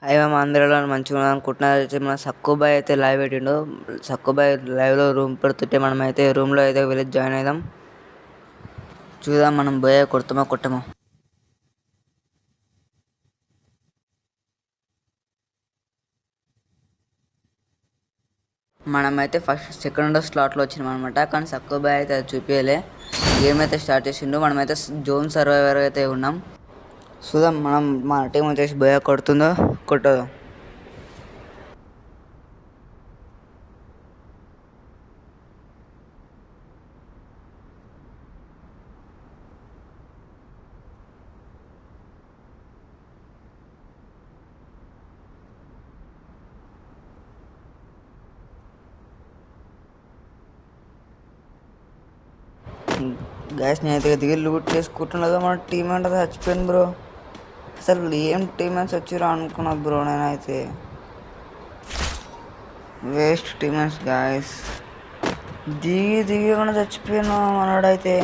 Hi మేము అందరిలో మంచిగా అనుకుంటున్నారు. అయితే మన సక్కుబాయ్ అయితే లైవ్ పెట్టిండు. సక్కుబాయ్ లైవ్లో రూమ్ పెడుతుంటే మనమైతే రూమ్లో అయితే వెళ్ళి జాయిన్ అయిదాం. చూద్దాం మనం పోయే కొడతామో కొట్టమో. మనమైతే ఫస్ట్ సెకండ్ స్లాట్లో వచ్చినాం అనమాట. కానీ సక్కుబాయ్ అయితే అది చూపించలే. గేమ్ అయితే స్టార్ట్ చేసిండు. మనమైతే జోన్ సర్వైవర్ అయితే ఉన్నాం. చూద్దాం మన టీం వచ్చేసి బోయా కొడుతుందో కొట్టదో. గ్యాస్ నేనైతే దిగి లూట్ చేసుకుంటున్నదో మన టీం అంటే చచ్చిపోయింది బ్రో. అసలు ఏం టీమేట్స్ వచ్చిరా అనుకున్నా బ్రో. నేనైతే వేస్ట్ టీమేట్స్ గాయస్. దిగి కూడా చచ్చిపోయినా మనోడైతే.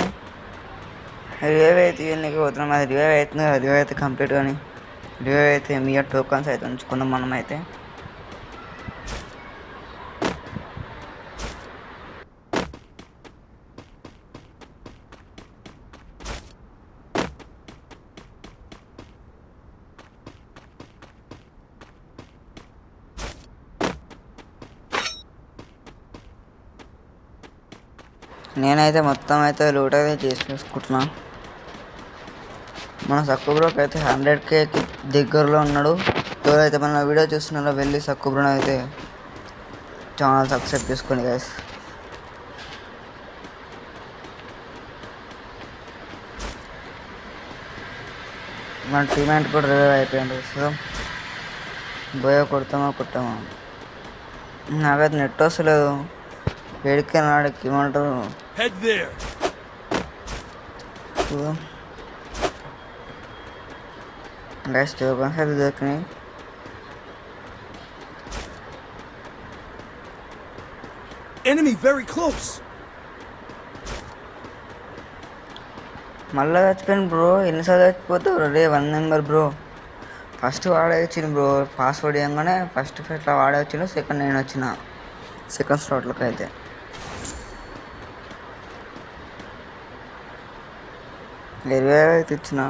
రివైవ్ అయితే నీకు పోతున్నాం. అది రివైవ్ అవుతుంది. రివైవ్ అయితే కంప్లీట్ కానీ రివైవ్ అయితే మీ టోకన్స్ అయితే ఉంచుకున్నాం మనమైతే. నేనైతే మొత్తం అయితే లూట్ అయితే చేసుకుంటున్నా. మన సక్కుబ్రోకి అయితే 100Kకి దగ్గరలో ఉన్నాడు. ఎవరైతే మన వీడియో చూస్తున్నారో వెళ్ళి సక్కుబ్రోని అయితే ఛానల్ సబ్స్క్రైబ్ చేసుకోండి గైస్. మన టీమెంట్ కూడా రివైవ్ అయిపోయింది. సో బోయో కొడతామో కొట్టామో. నాకైతే నెట్ వస్తలేదు. వేడికి నాడికి ఏమంటారు చూద్దాం. గైస్ టోకన్స్ అయితే దొరికినాయి. Enemy very close. మళ్ళీ చచ్చిపోయాను బ్రో. ఎన్నిసార్లు చచ్చిపోతావు రే 1 నెంబర్ బ్రో. ఫస్ట్ వాడే వచ్చింది బ్రో. పాస్వర్డ్ ఇవ్వగానే ఫస్ట్ ఫస్ట్లో వాడే వచ్చిండు. సెకండ్ నేను వచ్చిన సెకండ్ స్లాట్లోకి అయితే. ఇరవై అయితే ఇచ్చిన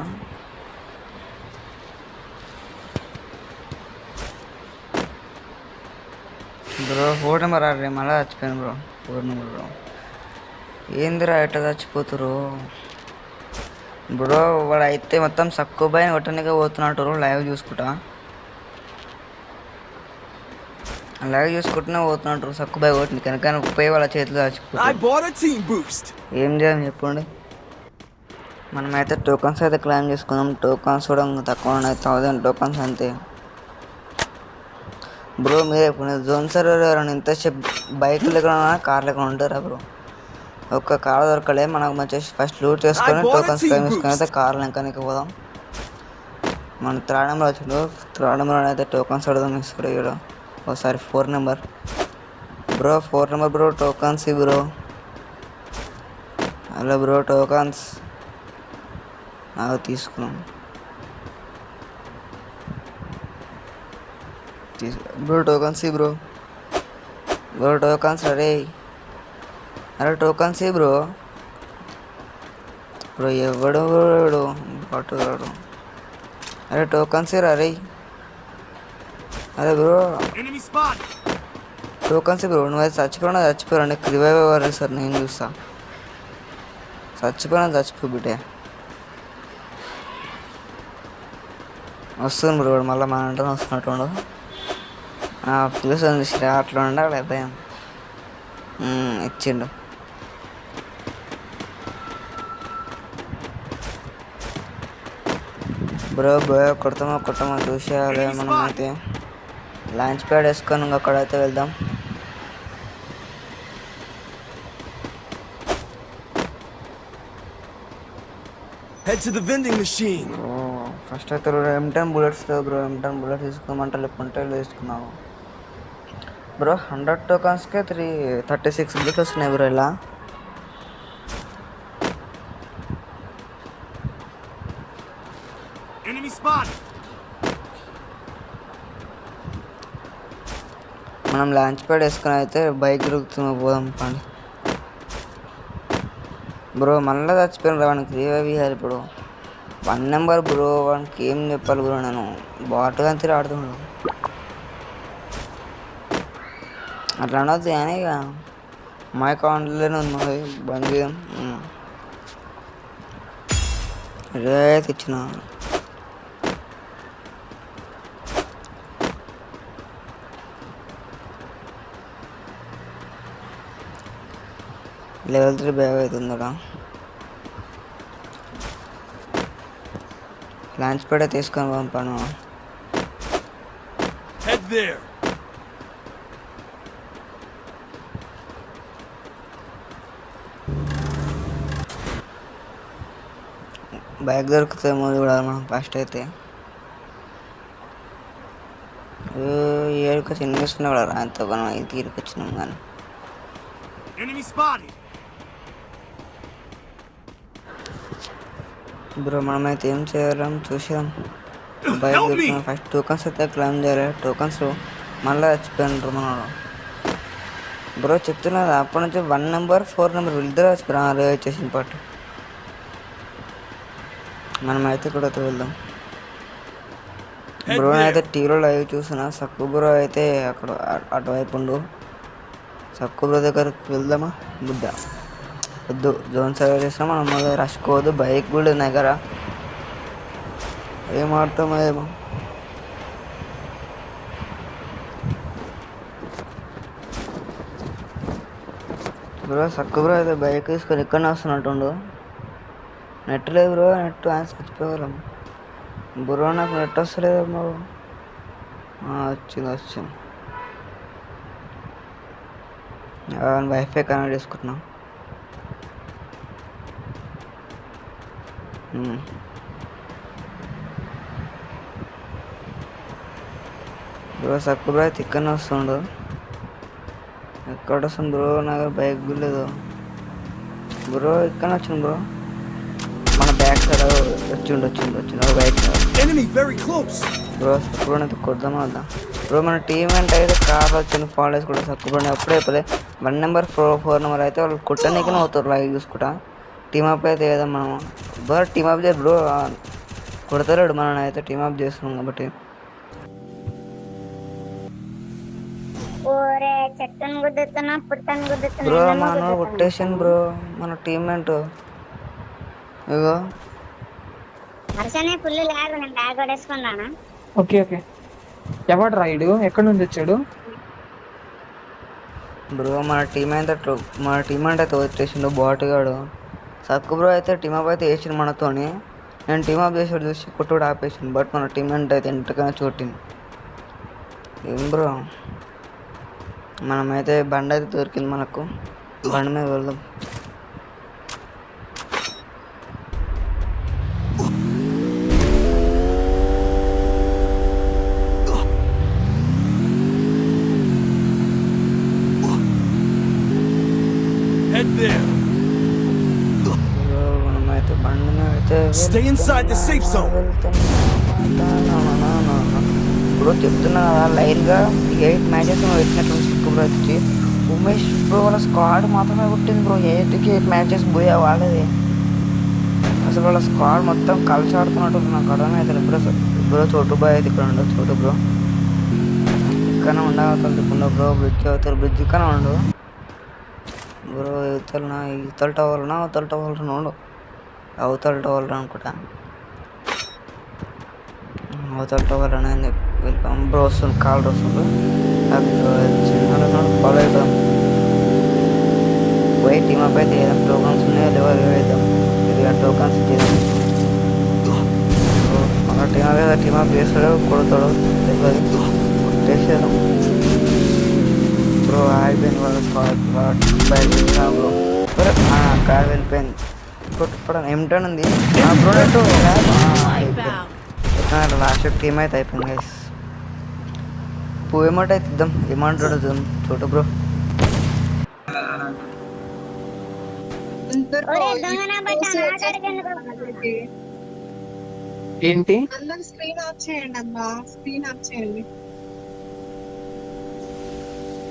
బ్రో. 4 నెంబర్ ఆడరే మళ్ళీ చచ్చిపోయాను బ్రో. 4 number bro. ఏందిరా ఎట్లా చచ్చిపోతురు బ్రో. వాడు అయితే మొత్తం సక్కుబాయ్ కొట్టడానికి పోతున్నట్టు లైవ్ చూసుకుంటా. లైవ్ చూసుకుంటూనే పోతున్నట్టు సక్కుబాయ్ కొట్టింది కనుక పోయి వాళ్ళ చేతిలో చచ్చిపోతుంది. ఏం చేయాలి చెప్పండి. మనమైతే టోకన్స్ అయితే క్లైమ్ చేసుకుందాం. టోకన్స్ కూడా తక్కువ ఉన్నాయి. 1000 టోకన్స్ అంతే బ్రో. మీరు ఇప్పుడు జోన్ సర్వర్ ఎవరైనా ఇంతసేపు బైక్ ఎక్కడ కార్లు ఎక్కడ ఉంటారా బ్రో? ఒక్క కార్ దొరకలే మనకు. మంచిగా ఫస్ట్ లూట్ చేసుకొని టోకన్స్ క్లైమ్ చేసుకొని అయితే కార్లు వెనకానికి పోదాం. మన 3rd నెంబర్ వచ్చిండు. 3rd నెంబర్ అయితే టోకన్స్ అడదాం ఇస్తాడు ఇక్కడ ఒకసారి. 4 number bro. 4 number bro tokens bro. Hello bro tokens తీసుకున్నాం బ్రో. Tokens bro. బ్రో టోకన్స్ అరే. అరే టోకన్స్ బ్రో. బ్రో ఎవడు బాటు రాడు. అరే టోకన్స్ అరే. అరే బ్రో టోకన్స్ బ్రో. నువ్వు అయితే చచ్చిపోయాడు నీకు రివైవ్ అవ్వాలి సార్. నేను చూస్తా. చచ్చిపో బిడ్డే. వస్తుంది బ్రో. మళ్ళీ మన అంటే వస్తున్నట్టు పిలుస్తుంది. అట్లా ఉండాలి భయం. ఇచ్చిండు బ్రో. కొట్టమో చూసేయాలి. మనం అయితే లాంచ్ ప్యాడ్ వేసుకొని అక్కడైతే వెళ్దాం. Head to the vending machine. First అయితే M10 bullets bro. M10 bullets తీసుకోమంటే లేకుంటే తీసుకున్నావు బ్రో. 100 టోకన్స్కే 36 బుల్లెట్స్ వస్తున్నాయి బ్రో. ఇలా Enemy spot. మనం లాంచ్ ప్యాడ్ వేసుకొని అయితే బైక్ దొరుకుతుంది పోదాం పండి. బ్రో మళ్ళీ చచ్చిపోయిన వానికి రివైవ్ ఇవ్వాలి ఇప్పుడు. 1 నెంబర్ బ్రో, వానికి ఏం చెప్పాలి బ్రో, నేను బాట్గా తిరిగి ఆడుతున్నాడు. అట్లా అనొద్దు కానీ ఇక మా అకౌంట్లోనే ఉంది మరి, బంద్ చేద్దాం. రివైవ్ ఇచ్చిన లెవెల్ 3 బ్యాగ్ అవుతుందా. లాంచ్ ప్యాడ్ తీసుకొని పంపాను. Head there. బ్యాగ్ దొరుకుతాయేమో చూడాలి మనం ఫస్ట్ అయితే. ఏడుకొచ్చి ఇన్వెస్ట్ కూడా రాంతో మనం ఇది తీరుకొచ్చినాం కానీ. Enemy spotted. బ్రో మనమైతే ఏం చేయాలని చూసాం. Bike Help me. దొరుకుతున్నాం. ఫస్ట్ టోకన్స్ అయితే క్లైమ్ చేయాలి. టోకన్స్ మళ్ళీ చచ్చిపోయినారు మనోడు. బ్రో చెప్తున్నది అప్పటి నుంచి 1 నెంబర్ 4 నెంబర్ వీళ్ళిద్దరు చచ్చిపోయారు. రివైవ్ చేసిన పాటు మనమైతే కూడా వెళ్దాం. బ్రో అయితే టీవీలో లైవ్ చూసిన. సక్కు బ్రో అయితే అక్కడ అటువైపు ఉండు. సక్కు బ్రో దగ్గరికి వెళ్దామా బుడ్డ? వద్దు, జోన్ సర్వే చేసినా మనం రష్కోవద్దు. బైక్ కూడా ఉన్నాయి కదా, ఏం ఆడతామో ఏమో. బ్రో సక్కు బ్రో అయితే బైక్ తీసుకొని ఇక్కడనే వస్తున్నట్టుండు. నెట్ లేదు బ్రో, నెట్ ఆయన చచ్చిపోగలం. బ్రో నాకు నెట్ వస్తలేదు బ్రో. వచ్చింది. వైఫై కనెక్ట్ చేసుకుంటున్నాం. బ్రో సక్కు బ్రో అయితే ఇక్కడనే వస్తుండు. ఎక్కడ వస్తుంది బ్రో? నాకు బైక్ లేదు బ్రో. ఇక్కడ వచ్చింది బ్రో, మన బ్యాక్ సైడ్ వచ్చిండు బైక్ Enemy very close. బ్రో. సక్కుబ్రోని అయితే కొడదామా వద్దా బ్రో? మన టీం అంటే అయితే కార్ వచ్చింది ఫాలోస్ కూడా. సక్కుబ్రోని అప్పుడే అయిపోలే. 1 నెంబర్ 4 నెంబర్ అయితే వాళ్ళు కొట్టనీకనే అవుతారు లైక్ చూసుకుంటా. టీమప్ అయితే కదా మనం బ్రో. టీమప్ చేయాలి బ్రో, కొడతాడు మనం అయితే టీమప్ చేస్తున్నాం కాబట్టి. బ్రో మన కొట్టేసాను బ్రో మన టీమ్మేట్. ఇగో ఓకే ఓకే. ఎవడు రైడు ఎక్కడి నుంచి వచ్చాడు బ్రో? మన టీమేట్ అయితే వచ్చేసిండు బాట్ గాడు. సక్కు బ్రో అయితే టీమప్ అయితే వేసిండు మనతోని. నేను టీమప్ చేసాడు చూసి కొట్టుడు ఆపేసిండు. బట్ మన టీమేట్ అయితే ఎంతకైనా చోటింది. ఏం బ్రో, మనమైతే బండి అయితే దొరికింది మనకు. బండి మీద వెళ్దాం. Head there. మనమైతే బండి మీద అయితే Stay inside the safe zone. Bro చెప్తున్నా కదా లైన్గా 8 మ్యాచెస్ పెట్టినట్టు సిక్కు బ్రో వచ్చి. ఉమేష్ బ్రో వాళ్ళ స్క్వాడ్ మాత్రమే కొట్టింది బ్రో. 8కి 8 మ్యాచెస్ పోయా వాళ్ళది. అసలు వాళ్ళ స్క్వాడ్ మొత్తం కలిసి ఆడుతున్నట్టు నాకు అర్థమైతే. బ్రో చోటు బాయ్ అయితే ఇక్కడ ఉండవు. చోటు బ్రో ఇక్కడ ఉండగలుగుతుండ బ్రో. బ్రిడ్జ్ ఇక్కడ ఉండు బ్రో. ఇవతల టవర్నా అవతల టవర్లో ఉండు. అవతల టవర్లో అనుకుంటా. అవతల టవర్ అని వెళ్ళిపోయాం బ్రో. వస్తుంది కాల్ వస్తుంది. చిన్న ఫాలో అవుతాం. పోయి టీమప్ అయితే ఏదైనా టోకన్స్ ఉన్నాయో లేవో వేద్దాం. ఇది టోకన్స్ చేద్దాం. మన టీమప్ చేస్తాడో కొడతాడో తెలియదు. కొట్టేసేద్దాం బ్రో. ఆగిపోయింది వాళ్ళ బైక్ బ్రో. కార్ వెళ్ళిపోయింది. కొట్టుకోవడం ఏమిటని ఉంది బ్రో. లాస్ట్ టీమ్ అయితే అయిపోయింది గైస్. పోయేమాట అయితే ఇద్దాం. ఏమంటాడు చూద్దాం చోటు బ్రో. ఏంటి స్క్రీన్ ఆఫ్ చేయండి అమ్మా, స్క్రీన్ ఆఫ్ చేయండి.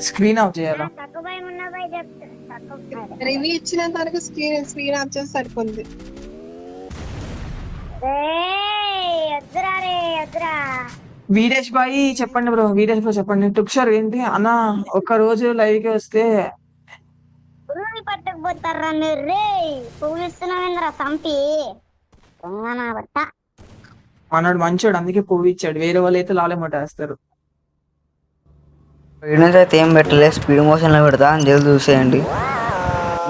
స్క్రీన్ ఆఫ్ చేయాలా? తక్కువ భయం ఉన్న భయ చెప్తా రివ్యూ ఇచ్చిన తనకు స్క్రీన్ ఆఫ్ చేసి సరిపోద్ది. వద్దురా రే వద్దురా. వీరేష్ బాయ్ చెప్పండి బ్రో, వీరేష్ బాయ్ చెప్పండి. టుక్షర్ ఏంటి అన్న, ఒక్క రోజు లైవ్ కి వస్తే పువ్వుని పట్టుకుపోతారా మీరు రే. పువ్వులు ఇస్తున్నావేంద్రా సంపి దొంగనా బట్ట. మనోడు మంచోడు, అందుకే పువ్వు ఇచ్చాడు. వేరే వాళ్ళు అయితే లాలేమట వేస్తారు. వీడియోస్ అయితే ఏం పెట్టలే, స్పీడ్ మోషన్లో పెడతా అని జల్ది చూసేయండి.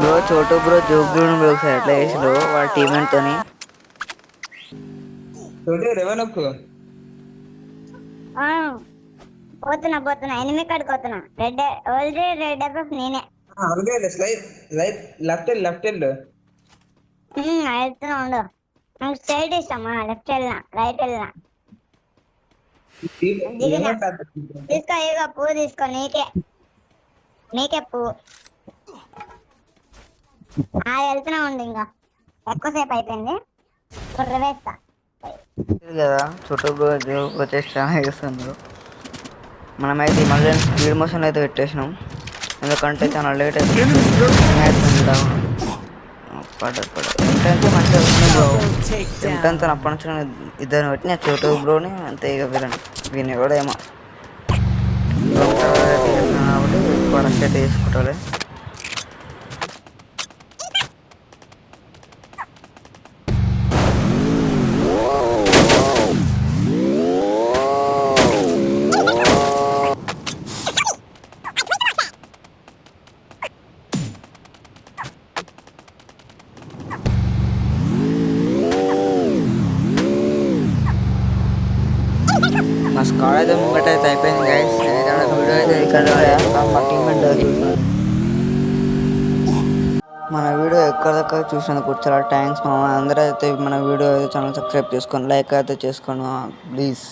బ్రో చోటు బ్రో జోక్ బ్రో ఒకసారి ఎట్లా చేసాడు వాళ్ళ టీమేట్తోని. పోతున్నా ఎనిమిది కాడికి పోతున్నా. రెడ్ ఎఫ్ నేనే వెళ్తున్నా ఉండు. నాకు స్ట్రైట్ ఇష్టమా, లెఫ్ట్ వెళ్ళినా రైట్ వెళ్ళినా. తీసుకో ఇగో పువ్వు తీసుకో, నీకే పువ్వు. వెళ్తున్నా ఉండు, ఇంకా ఎక్కువసేపు అయిపోయింది. ఇప్పుడు వేస్తా కదా చోటు బ్రో జోక్ వచ్చేసి చాలా చేస్తున్నారు. మనమైతే మళ్ళీ స్పీడ్ మోషన్ అయితే పెట్టేసినాం, ఎందుకంటే చాలా లేట్ అయిపోయింది. ఎంతంటే మంచిగా వస్తుంది బ్రో. ఎంతంత అప్పటి నుంచి నేను ఇద్దరిని పెట్టిన చోటు బ్రోని అంతే. ఇక వీని కూడా ఏమో కాబట్టి ఎక్కువ రష్ అయితే తీసుకుంటారు. మా స్కాడ్ అయితే ముంగట అయితే అయిపోయింది గైస్. వీడియో అయితే ఇక్కడ మా టీమ్మేట్ చూసినారు. మన వీడియో ఎక్కడిదక్కడ చూసినందుకు చాలా థ్యాంక్స్. అందరూ అయితే మన వీడియో అయితే ఛానల్ సబ్స్క్రైబ్ చేసుకోండి, లైక్ అయితే చేసుకోండి ప్లీజ్.